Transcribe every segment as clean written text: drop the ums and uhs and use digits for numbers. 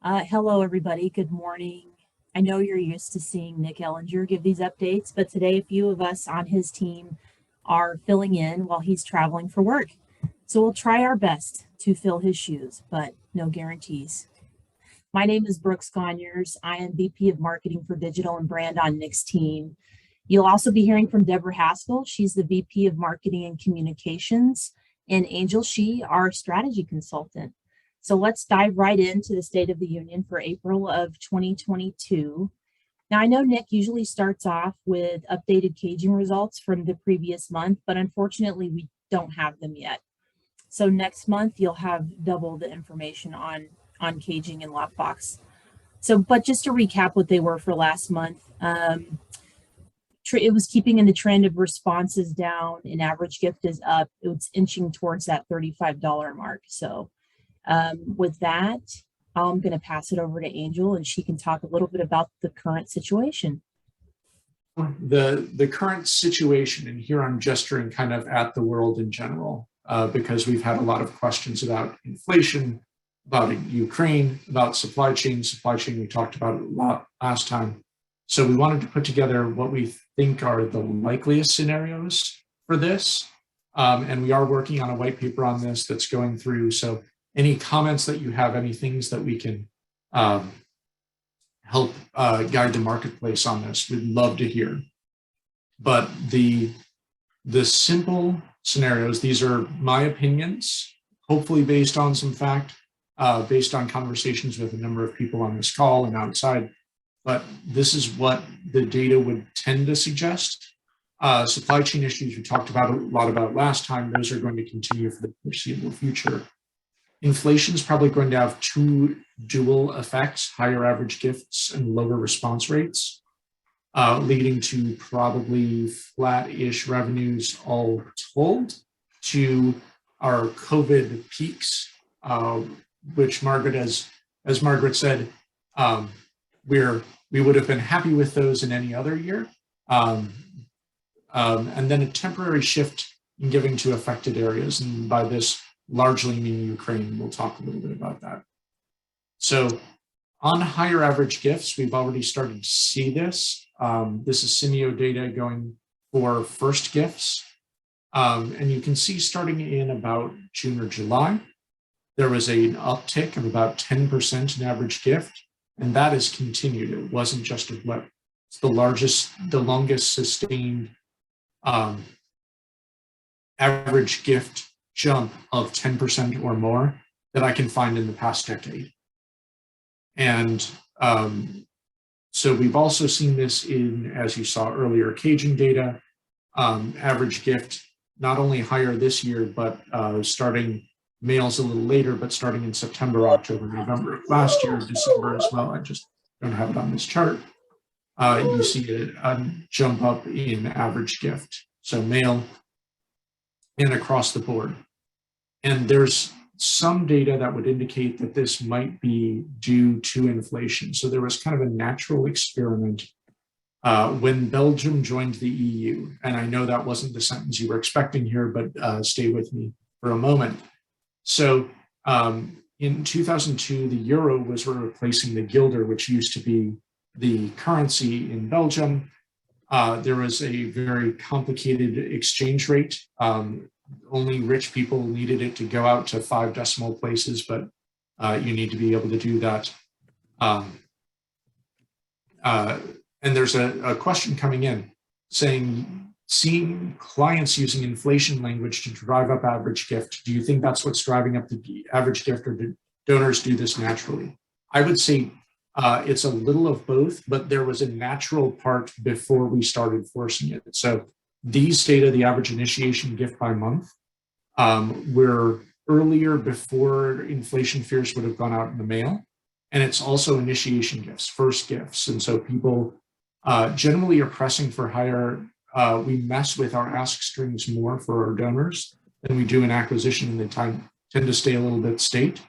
Hello, everybody. Good morning. I know you're used to seeing Nick Ellinger give these updates, but today a few of us on his team are filling in while he's traveling for work. So we'll try our best to fill his shoes, but no guarantees. My name is Brooks Conyers. I am VP of Marketing for Digital and Brand on Nick's team. You'll also be hearing from Deborah Haskell. She's the VP of Marketing and Communications, and Angel Shi, our strategy consultant. So let's dive right into the State of the Union for April of 2022. Now, I know Nick usually starts off with updated caging results from the previous month, but unfortunately, we don't have them yet. So next month, you'll have double the information on caging and lockbox. But just to recap what they were for last month, it was keeping in the trend of responses down and average gift is up. It was inching towards that $35 mark. So with that, I'm going to pass it over to Angel and she can talk a little bit about the current situation. The current situation, and here I'm gesturing kind of at the world in general, because we've had a lot of questions about inflation, about Ukraine, about supply chain. We talked about it a lot last time. So we wanted to put together what we think are the likeliest scenarios for this. And we are working on a white paper on this that's going through. So any comments that you have, any things that we can help guide the marketplace on this, we'd love to hear. But the simple scenarios, these are my opinions, hopefully based on some fact, based on conversations with a number of people on this call and outside. But this is what the data would tend to suggest. Supply chain issues we talked about a lot about last time, those are going to continue for the foreseeable future. Inflation is probably going to have two dual effects, higher average gifts and lower response rates, leading to probably flat-ish revenues all told to our COVID peaks, which Margaret, as Margaret said, we would have been happy with those in any other year. And then a temporary shift in giving to affected areas. And by this, largely meaning Ukraine. We'll talk a little bit about that. So on higher average gifts, we've already started to see this. This is Simeo data going for first gifts. And you can see starting in about June or July, there was an uptick of about 10% in average gift. And that has continued. It wasn't just a blip. It's the longest sustained average gift jump of 10% or more that I can find in the past decade. And so we've also seen this in, as you saw earlier, caging data, average gift, not only higher this year, but starting males a little later, but starting in September, October, November of last year, December as well. I just don't have it on this chart. You see a jump up in average gift. So male and across the board. And there's some data that would indicate that this might be due to inflation. So there was kind of a natural experiment when Belgium joined the EU. And I know that wasn't the sentence you were expecting here, but stay with me for a moment. So in 2002, the euro was replacing the guilder, which used to be the currency in Belgium. There was a very complicated exchange rate. Only rich people needed it to go out to 5 decimal places, but you need to be able to do that. And there's a question coming in saying, seeing clients using inflation language to drive up average gift, do you think that's what's driving up the average gift, or do donors do this naturally? I would say it's a little of both, but there was a natural part before we started forcing it. So these data, the average initiation gift by month, were earlier before inflation fears would have gone out in the mail. And it's also initiation gifts, first gifts. And so people generally are pressing for higher. We mess with our ask strings more for our donors than we do in acquisition, and they tend to stay a little bit state.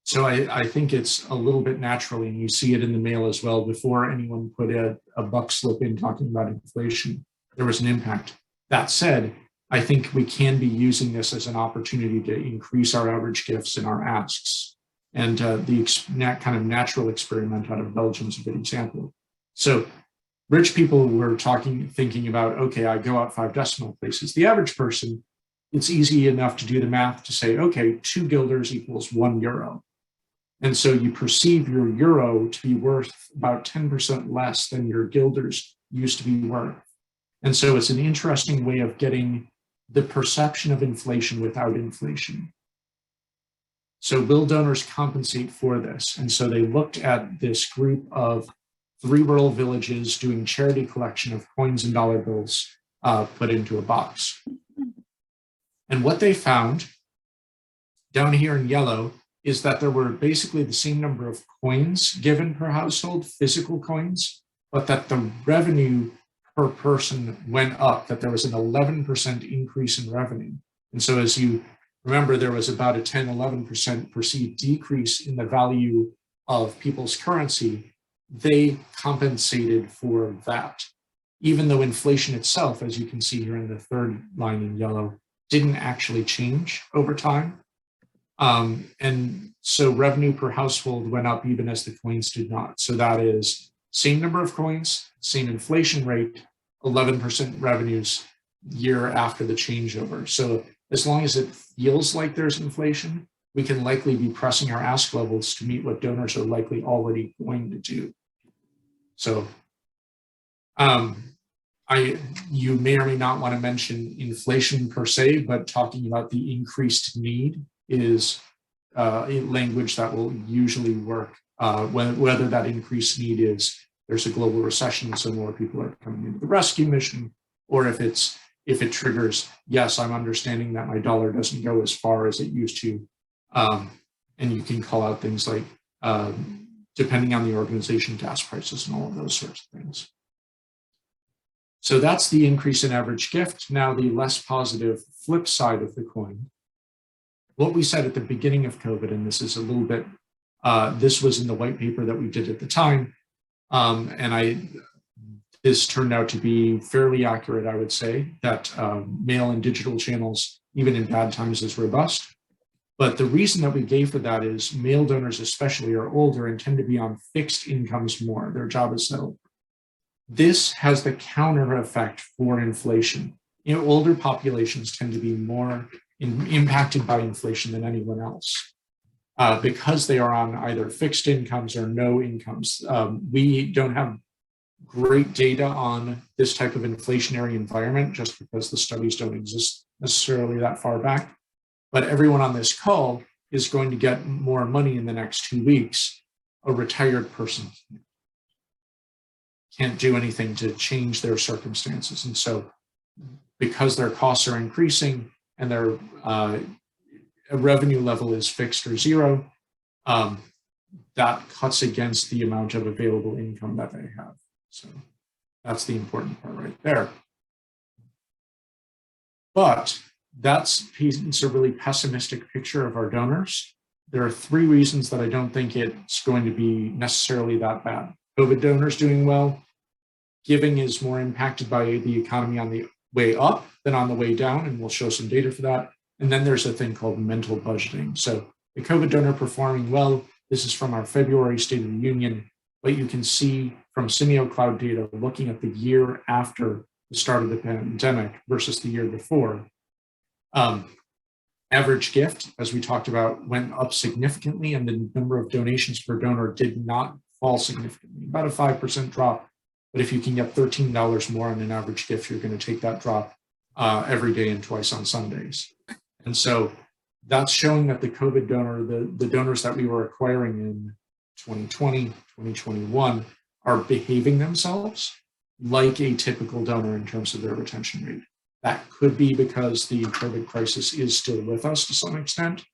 So I think it's a little bit naturally, and you see it in the mail as well. Before anyone put a buck slip in talking about inflation, there was an impact. That said, I think we can be using this as an opportunity to increase our average gifts and our asks And kind of natural experiment out of Belgium is a good example. So rich people were thinking about, okay, I go out 5 decimal places. The average person, it's easy enough to do the math to say, okay, 2 guilders equals 1 euro. And so you perceive your euro to be worth about 10% less than your guilders used to be worth. And so it's an interesting way of getting the perception of inflation without inflation. So will donors compensate for this? And so they looked at this group of 3 rural villages doing charity collection of coins and dollar bills put into a box. And what they found down here in yellow is that there were basically the same number of coins given per household, physical coins, but that the revenue per person went up, that there was an 11% increase in revenue. And so as you remember, there was about a 10, 11% perceived decrease in the value of people's currency. They compensated for that, even though inflation itself, as you can see here in the 3rd line in yellow, didn't actually change over time. And so revenue per household went up even as the coins did not. So that is same number of coins, same inflation rate, 11% revenues year after the changeover. So as long as it feels like there's inflation, we can likely be pressing our ask levels to meet what donors are likely already going to do. So you may or may not want to mention inflation per se, but talking about the increased need is a language that will usually work, whether that increased need is there's a global recession, so more people are coming into the rescue mission, or if it triggers, yes, I'm understanding that my dollar doesn't go as far as it used to. And you can call out things like, depending on the organization, gas prices and all of those sorts of things. So that's the increase in average gift. Now the less positive flip side of the coin. What we said at the beginning of COVID, and this is a little bit, this was in the white paper that we did at the time, this turned out to be fairly accurate, I would say, that mail and digital channels, even in bad times, is robust. But the reason that we gave for that is mail donors especially are older and tend to be on fixed incomes more. Their job is settled. This has the counter effect for inflation. Older populations tend to be more impacted by inflation than anyone else because they are on either fixed incomes or no incomes. We don't have great data on this type of inflationary environment just because the studies don't exist necessarily that far back. But everyone on this call is going to get more money in the next 2 weeks. A retired person can't do anything to change their circumstances. And so because their costs are increasing and their revenue level is fixed or zero, that cuts against the amount of available income that they have. So that's the important part right there. But that's a really pessimistic picture of our donors. There are 3 reasons that I don't think it's going to be necessarily that bad. COVID donors doing well. Giving is more impacted by the economy on the way up than on the way down, and we'll show some data for that. And then there's a thing called mental budgeting. So the COVID donor performing well, this is from our February State of the Union, but you can see from SimioCloud data looking at the year after the start of the pandemic versus the year before. Average gift, as we talked about, went up significantly, and the number of donations per donor did not fall significantly, about a 5% drop. But if you can get $13 more on an average gift, you're going to take that drop every day and twice on Sundays. And so that's showing that the COVID donor, the donors that we were acquiring in 2020, 2021, are behaving themselves like a typical donor in terms of their retention rate. That could be because the COVID crisis is still with us to some extent,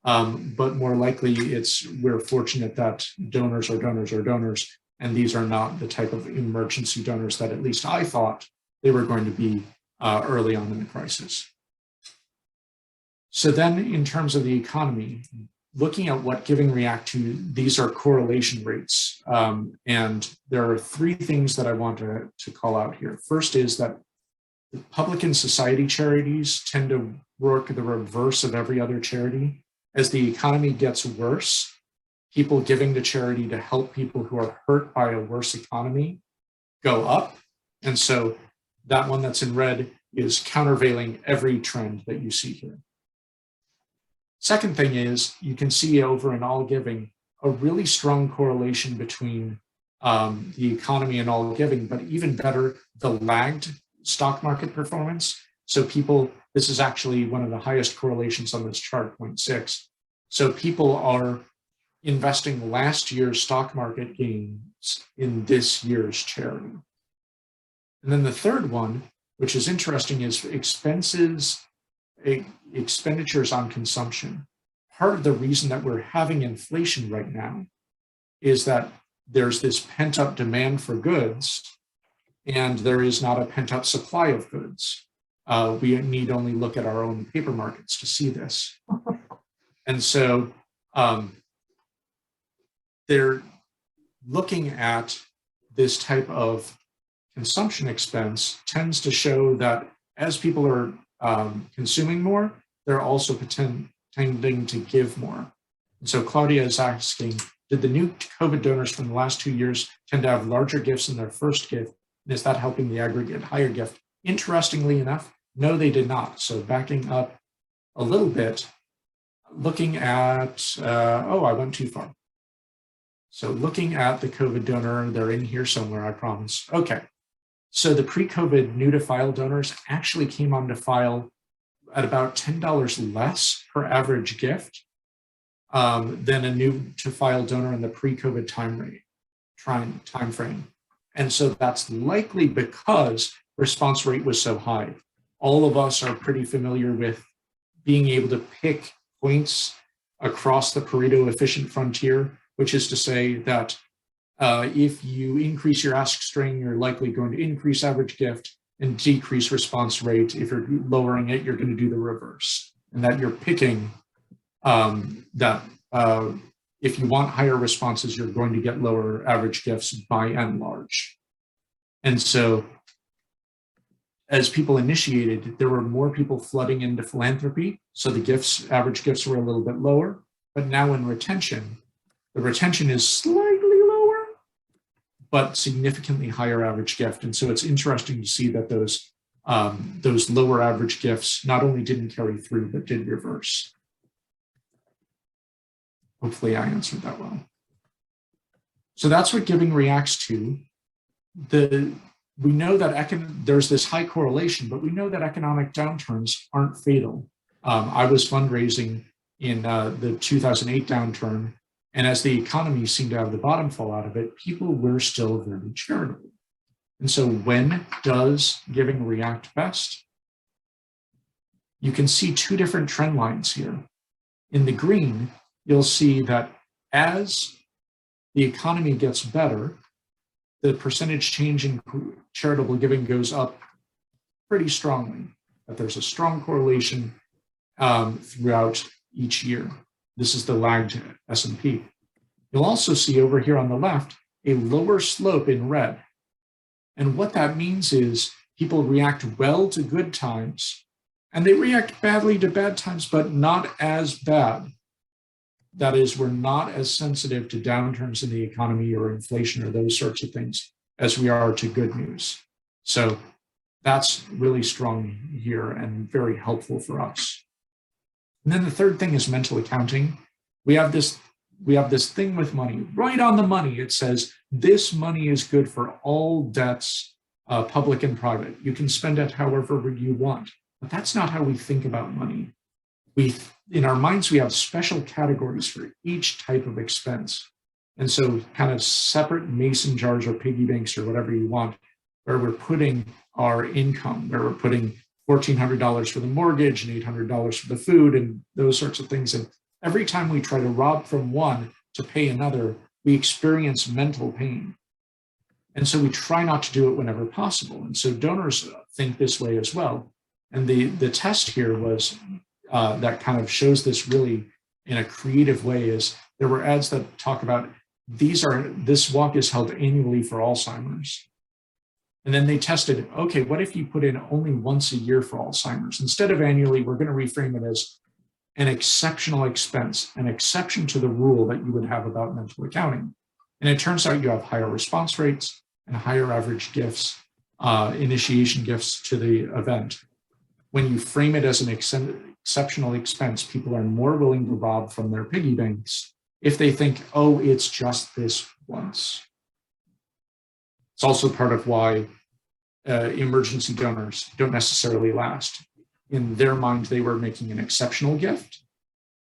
but more likely we're fortunate that donors are donors are donors, and these are not the type of emergency donors that at least I thought they were going to be early on in the crisis. So then in terms of the economy, looking at what Giving react to, these are correlation rates. And there are 3 things that I want to call out here. First is that public and society charities tend to work the reverse of every other charity. As the economy gets worse, people giving to charity to help people who are hurt by a worse economy go up. And so that one that's in red is countervailing every trend that you see here. Second thing is you can see over in all giving a really strong correlation between the economy and all giving, but even better, the lagged stock market performance. So people, this is actually one of the highest correlations on this chart, 0.6. So people are investing last year's stock market gains in this year's charity. And then the third one, which is interesting, is expenditures on consumption. Part of the reason that we're having inflation right now is that there's this pent-up demand for goods, and there is not a pent-up supply of goods. We need only look at our own paper markets to see this. And so they're looking at this type of consumption expense tends to show that as people are consuming more, they're also tending to give more. And so Claudia is asking, did the new COVID donors from the last 2 years tend to have larger gifts in their first gift? And is that helping the aggregate higher gift? Interestingly enough, no, they did not. So backing up a little bit, looking at, I went too far. So looking at the COVID donor, they're in here somewhere, I promise. Okay. So the pre-COVID new to file donors actually came on to file at about $10 less per average gift than a new to file donor in the pre-COVID time frame. And so that's likely because response rate was so high. All of us are pretty familiar with being able to pick points across the Pareto efficient frontier, which is to say that if you increase your ask string, you're likely going to increase average gift and decrease response rate. If you're lowering it, you're going to do the reverse. And that you're picking that if you want higher responses, you're going to get lower average gifts by and large. And so as people initiated, there were more people flooding into philanthropy. So the average gifts were a little bit lower, but now in retention, the retention is slightly lower, but significantly higher average gift. And so it's interesting to see that those lower average gifts not only didn't carry through, but did reverse. Hopefully I answered that well. So that's what giving reacts to. We know that there's this high correlation, but we know that economic downturns aren't fatal. I was fundraising in the 2008 downturn, and as the economy seemed to have the bottom fall out of it, people were still very charitable. And so when does giving react best? You can see two different trend lines here. In the green, you'll see that as the economy gets better, the percentage change in charitable giving goes up pretty strongly, that there's a strong correlation throughout each year. This is the lagged S&P. You'll also see over here on the left, a lower slope in red. And what that means is people react well to good times, and they react badly to bad times, but not as bad. That is, we're not as sensitive to downturns in the economy or inflation or those sorts of things as we are to good news. So that's really strong here and very helpful for us. And then the third thing is mental accounting. We have this thing with money. Right on the money, it says, this money is good for all debts, public and private. You can spend it however you want. But that's not how we think about money. In our minds, we have special categories for each type of expense. And so kind of separate mason jars or piggy banks or whatever you want, where we're putting our income, where we're putting $1,400 for the mortgage and $800 for the food and those sorts of things. And every time we try to rob from one to pay another, we experience mental pain. And so we try not to do it whenever possible. And so donors think this way as well. And the test here was that kind of shows this really in a creative way is there were ads that talk about this walk is held annually for Alzheimer's. And then they tested, okay, what if you put in only once a year for Alzheimer's? Instead of annually, we're going to reframe it as an exceptional expense, an exception to the rule that you would have about mental accounting. And it turns out you have higher response rates and higher average gifts, initiation gifts to the event. When you frame it as an exceptional expense, people are more willing to rob from their piggy banks if they think, oh, it's just this once. It's also part of why emergency donors don't necessarily last. In their mind, they were making an exceptional gift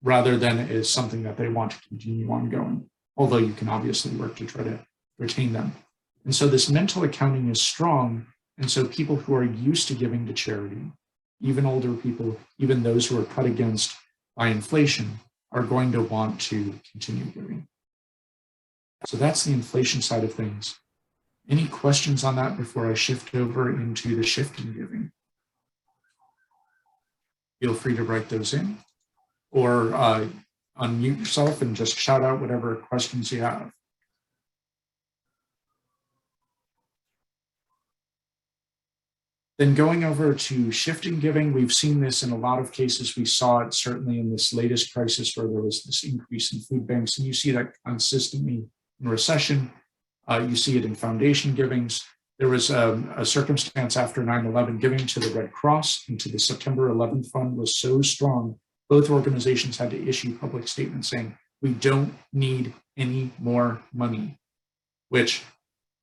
rather than as something that they want to continue ongoing, although you can obviously work to try to retain them. And so this mental accounting is strong. And so people who are used to giving to charity, even older people, even those who are cut against by inflation, are going to want to continue giving. So that's the inflation side of things. Any questions on that before I shift over into the shift in giving? Feel free to write those in or unmute yourself and just shout out whatever questions you have. Then going over to shifting giving, we've seen this in a lot of cases. We saw it certainly in this latest crisis where there was this increase in food banks, and you see that consistently in recession. You see it in foundation givings. There was a circumstance after 9/11, giving to the Red Cross and to the September 11th Fund was so strong, both organizations had to issue public statements saying, we don't need any more money, which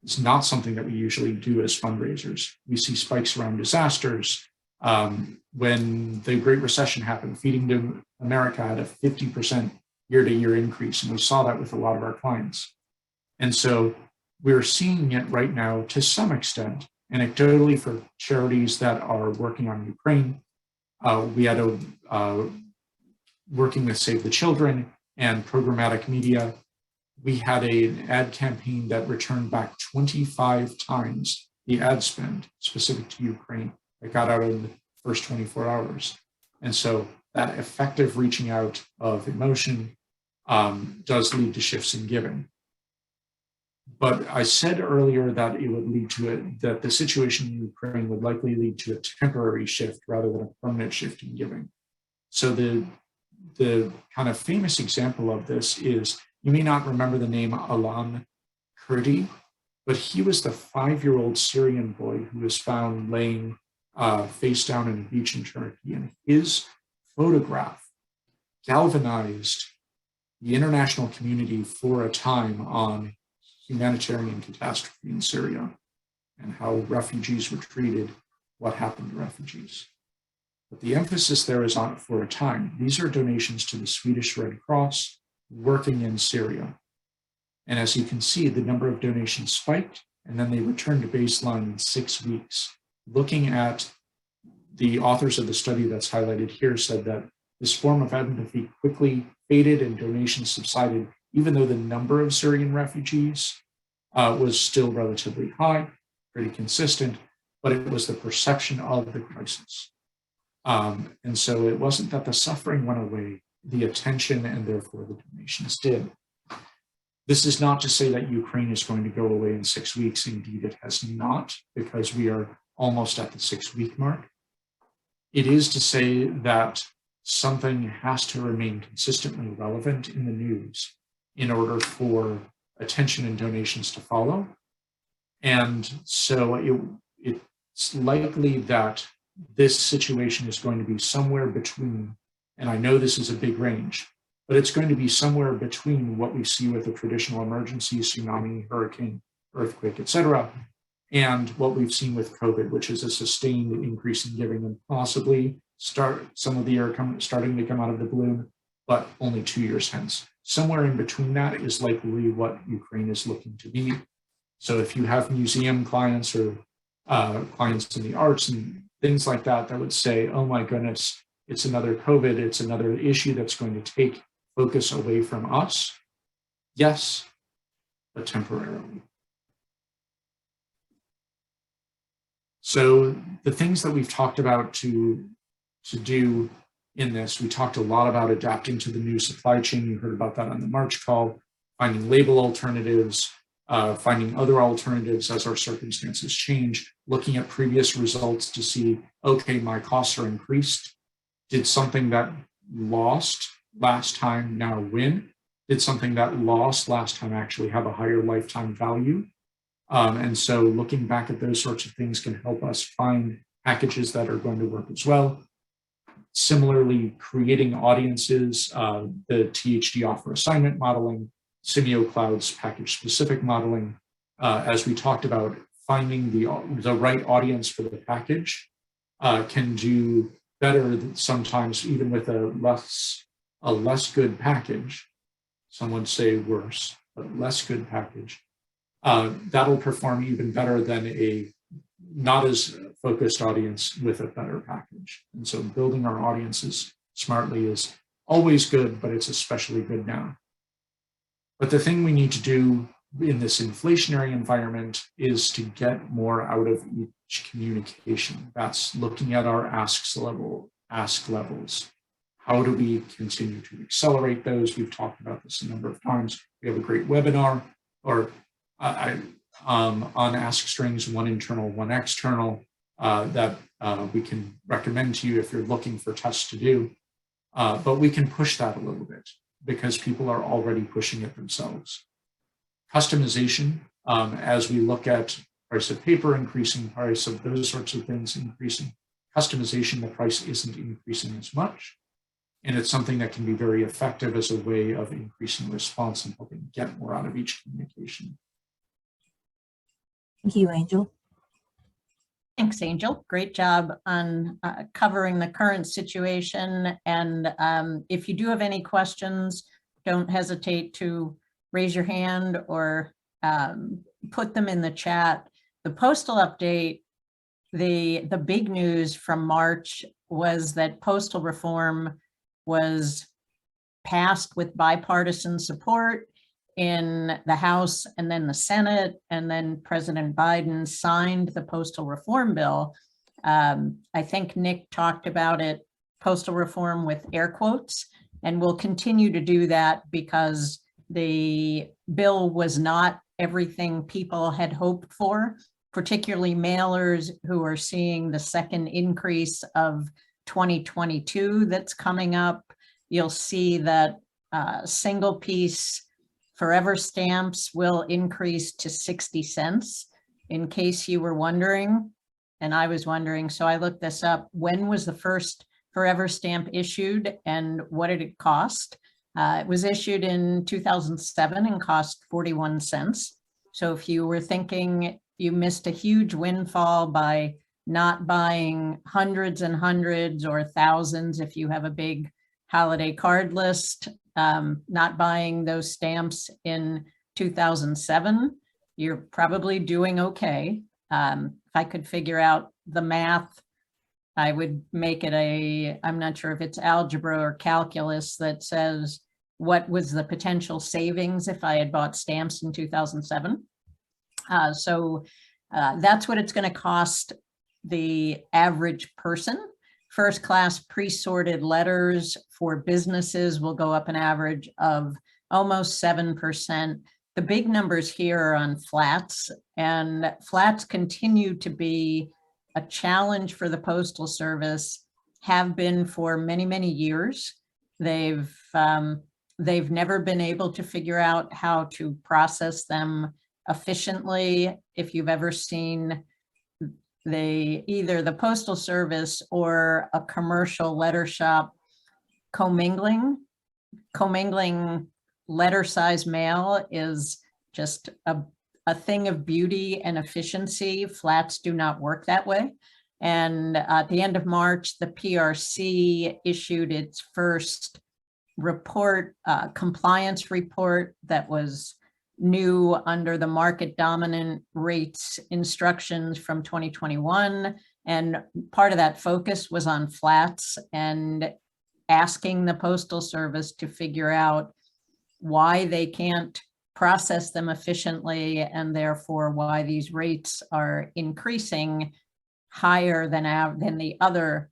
is not something that we usually do as fundraisers. We see spikes around disasters. When the Great Recession happened, Feeding to America had a 50% year-to-year increase, and we saw that with a lot of our clients. And so we're seeing it right now to some extent, anecdotally, for charities that are working on Ukraine. We had working with Save the Children and programmatic media. We had an ad campaign that returned back 25 times the ad spend specific to Ukraine that got out in the first 24 hours. And so that effective reaching out of emotion does lead to shifts in giving. But I said earlier that it would lead to it, that the situation in Ukraine would likely lead to a temporary shift rather than a permanent shift in giving. So the kind of famous example of this is, you may not remember the name Alan Kurdi, but he was the 5-year-old Syrian boy who was found laying face down in a beach in Turkey. And his photograph galvanized the international community for a time on humanitarian catastrophe in Syria and how refugees were treated, what happened to refugees. But the emphasis there is on for a time. These are donations to the Swedish Red Cross working in Syria. And as you can see, the number of donations spiked, and then they returned to baseline in 6 weeks. Looking at the authors of the study that's highlighted here said that this form of empathy quickly faded and donations subsided, even though the number of Syrian refugees was still relatively high, pretty consistent, but it was the perception of the crisis. And so it wasn't that the suffering went away, the attention and therefore the donations did. This is not to say that Ukraine is going to go away in 6 weeks. Indeed, it has not, because we are almost at the 6-week mark. It is to say that something has to remain consistently relevant in the news in order for attention and donations to follow. And so it's likely that this situation is going to be somewhere between, and I know this is a big range, but it's going to be somewhere between what we see with a traditional emergency, tsunami, hurricane, earthquake, et cetera, and what we've seen with COVID, which is a sustained increase in giving and possibly some of the air starting to come out of the balloon, but only 2 years hence. Somewhere in between that is likely what Ukraine is looking to be. So if you have museum clients or clients in the arts and things like that, that would say, oh my goodness, it's another COVID, it's another issue that's going to take focus away from us. Yes, but temporarily. So the things that we've talked about to do in this, we talked a lot about adapting to the new supply chain. You heard about that on the March call, finding label alternatives, finding other alternatives as our circumstances change, looking at previous results to see, okay, my costs are increased. Did something that lost last time now win? Did something that lost last time actually have a higher lifetime value? And so looking back at those sorts of things can help us find packages that are going to work as well. Similarly, creating audiences, the THD offer assignment modeling, Simio Cloud's package-specific modeling, as we talked about, finding the right audience for the package can do better than sometimes even with a less good package. Some would say worse, but less good package. That'll perform even better than a not as focused audience with a better package. And so building our audiences smartly is always good, but it's especially good now. But the thing we need to do in this inflationary environment is to get more out of each communication. That's looking at our ask levels. How do we continue to accelerate those? We've talked about this a number of times. We have a great webinar on ask strings, one internal, one external, that we can recommend to you if you're looking for tests to do. But we can push that a little bit because people are already pushing it themselves. Customization, as we look at price of paper increasing, price of those sorts of things increasing, customization, the price isn't increasing as much. And it's something that can be very effective as a way of increasing response and helping get more out of each communication. Thank you, Angel. Thanks, Angel. Great job on covering the current situation. And if you do have any questions, don't hesitate to raise your hand or put them in the chat. The postal update, the big news from March was that postal reform was passed with bipartisan support in the House and then the Senate, and then President Biden signed the postal reform bill. I think Nick talked about it, postal reform with air quotes, and we'll continue to do that because the bill was not everything people had hoped for, particularly mailers who are seeing the second increase of 2022 that's coming up. You'll see that single piece forever stamps will increase to 60 cents, in case you were wondering, and I was wondering, so I looked this up. When was the first forever stamp issued and what did it cost? It was issued in 2007 and cost 41 cents. So if you were thinking you missed a huge windfall by not buying hundreds and hundreds or thousands, if you have a big holiday card list, not buying those stamps in 2007, you're probably doing okay. If I could figure out the math, I would make it I'm not sure if it's algebra or calculus that says what was the potential savings if I had bought stamps in 2007. So that's what it's going to cost the average person. First class pre-sorted letters for businesses will go up an average of almost 7%. The big numbers here are on flats, and flats continue to be a challenge for the Postal Service, have been for many, many years. They've never been able to figure out how to process them efficiently. If you've ever seen either the Postal Service or a commercial letter shop commingling letter size mail is just a thing of beauty and efficiency. Flats do not work that way. And at the end of March, the PRC issued its first report, compliance report that was new under the market dominant rates instructions from 2021. And part of that focus was on flats and asking the Postal Service to figure out why they can't process them efficiently and therefore why these rates are increasing higher than the other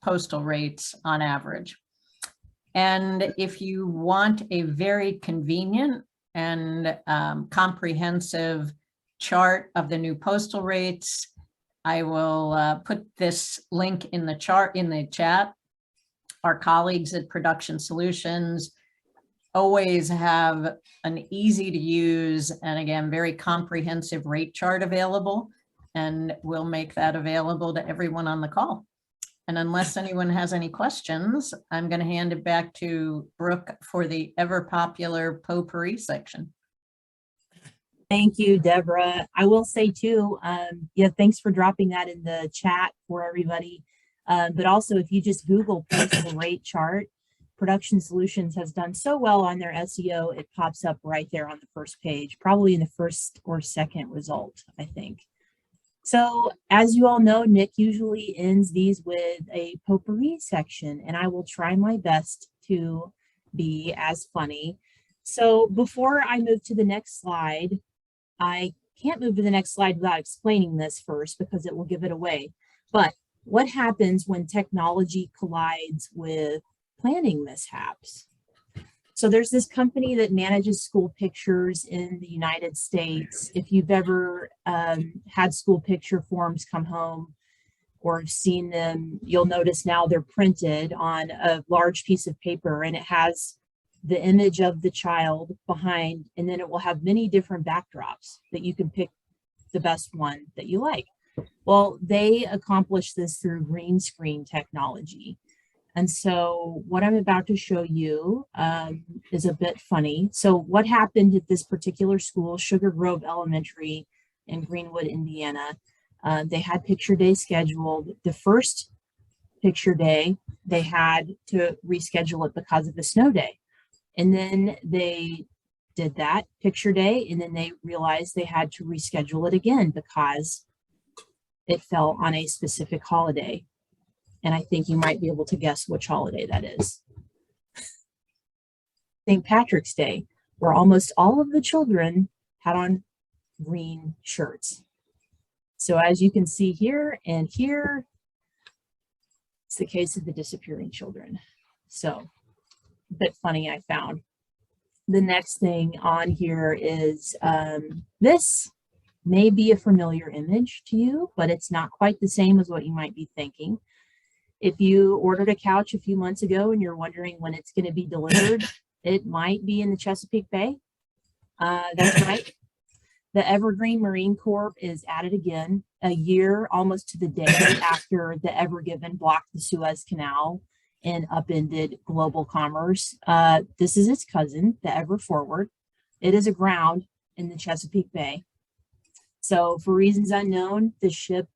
postal rates on average. And if you want a very convenient and comprehensive chart of the new postal rates, I will put this link in the chat. our colleagues at Production Solutions always have an easy to use and again, very comprehensive rate chart available. And we'll make that available to everyone on the call. And unless anyone has any questions, I'm going to hand it back to Brooke for the ever popular potpourri section. Thank you, Deborah. I will say too, yeah, thanks for dropping that in the chat for everybody. But also if you just Google postal rate chart, Production Solutions has done so well on their SEO, it pops up right there on the first page, probably in the first or second result, I think. So as you all know, Nick usually ends these with a potpourri section, and I will try my best to be as funny. So before I move to the next slide, I can't move to the next slide without explaining this first because it will give it away. But what happens when technology collides with planning mishaps? So there's this company that manages school pictures in the United States. If you've ever had school picture forms come home or have seen them, you'll notice now they're printed on a large piece of paper and it has the image of the child behind, and then it will have many different backdrops that you can pick the best one that you like. Well, they accomplish this through green screen technology. And so what I'm about to show you is a bit funny. So what happened at this particular school, Sugar Grove Elementary in Greenwood, Indiana, they had picture day scheduled. The first picture day, they had to reschedule it because of a snow day. And then they did that picture day, and then they realized they had to reschedule it again because it fell on a specific holiday. And I think you might be able to guess which holiday that is. St. Patrick's Day, where almost all of the children had on green shirts. So as you can see here and here, it's the case of the disappearing children. So a bit funny, I found. The next thing on here is this may be a familiar image to you, but it's not quite the same as what you might be thinking. If you ordered a couch a few months ago and you're wondering when it's going to be delivered, it might be in the Chesapeake Bay. That's right. The Evergreen Marine Corps is at it again, a year almost to the day after the Ever Given blocked the Suez Canal and upended global commerce. This is its cousin, the Ever Forward. It is aground in the Chesapeake Bay. So for reasons unknown, the ship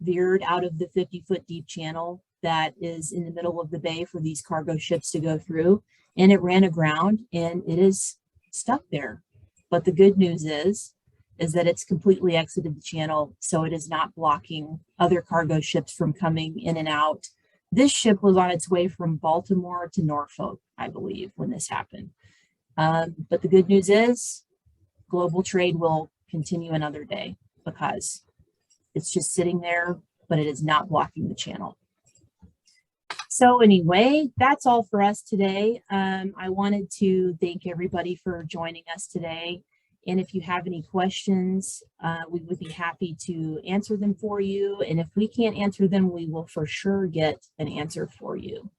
veered out of the 50-foot deep channel that is in the middle of the bay for these cargo ships to go through, and it ran aground and it is stuck there. But the good news is that it's completely exited the channel, so it is not blocking other cargo ships from coming in and out. This ship was on its way from Baltimore to Norfolk, I believe, when this happened. But the good news is global trade will continue another day because it's just sitting there, but it is not blocking the channel. So anyway, that's all for us today. I wanted to thank everybody for joining us today. And if you have any questions, we would be happy to answer them for you. And if we can't answer them, we will for sure get an answer for you.